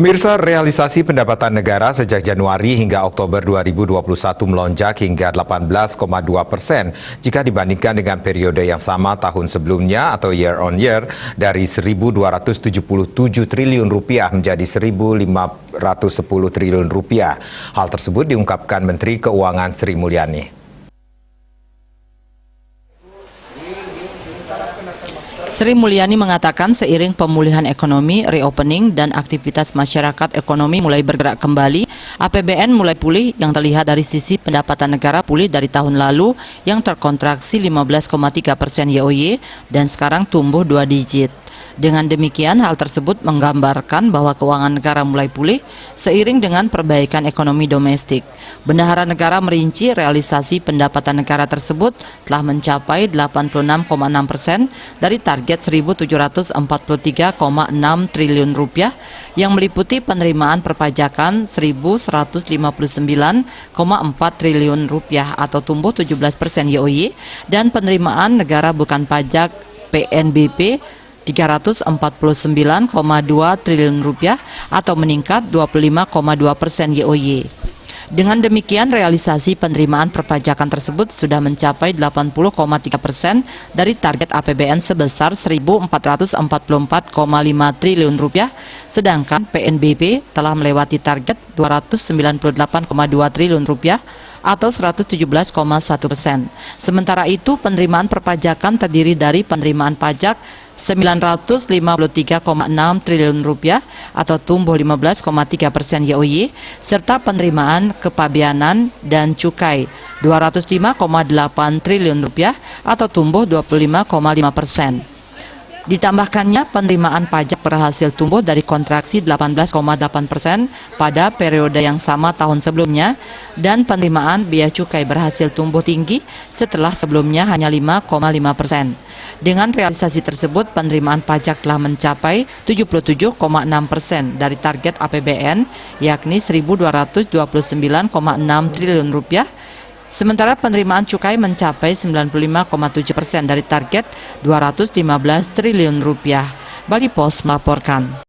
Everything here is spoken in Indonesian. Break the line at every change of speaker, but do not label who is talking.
Pemirsa, realisasi pendapatan negara sejak Januari hingga Oktober 2021 melonjak hingga 18,2% jika dibandingkan dengan periode yang sama tahun sebelumnya atau year on year dari 1.277 triliun rupiah menjadi 1.510 triliun rupiah. Hal tersebut diungkapkan Menteri Keuangan Sri Mulyani.
Sri Mulyani mengatakan seiring pemulihan ekonomi, reopening, dan aktivitas masyarakat ekonomi mulai bergerak kembali, APBN mulai pulih yang terlihat dari sisi pendapatan negara pulih dari tahun lalu yang terkontraksi 15,3% YoY dan sekarang tumbuh 2 digit. Dengan demikian, hal tersebut menggambarkan bahwa keuangan negara mulai pulih seiring dengan perbaikan ekonomi domestik. Bendahara negara merinci realisasi pendapatan negara tersebut telah mencapai 86,6% dari target 1.743,6 triliun rupiah yang meliputi penerimaan perpajakan 1.159,4 triliun rupiah atau tumbuh 17% YoY dan penerimaan negara bukan pajak PNBP 349,2 triliun rupiah atau meningkat 25,2% YoY. Dengan demikian, realisasi penerimaan perpajakan tersebut sudah mencapai 80,3% dari target APBN sebesar 1.444,5 triliun rupiah, sedangkan PNBP telah melewati target 298,2 triliun rupiah atau 117,1%. Sementara itu, penerimaan perpajakan terdiri dari penerimaan pajak 953,6 triliun rupiah atau tumbuh 15,3% YoY serta penerimaan kepabeanan dan cukai 205,8 triliun rupiah atau tumbuh 25,5%. Ditambahkannya, penerimaan pajak berhasil tumbuh dari kontraksi 18,8% pada periode yang sama tahun sebelumnya dan penerimaan bea cukai berhasil tumbuh tinggi setelah sebelumnya hanya 5,5%. Dengan realisasi tersebut, penerimaan pajak telah mencapai 77,6% dari target APBN yakni 1.229,6 triliun rupiah. Sementara penerimaan cukai mencapai 95,7% dari target 215 triliun rupiah. Bali Post melaporkan.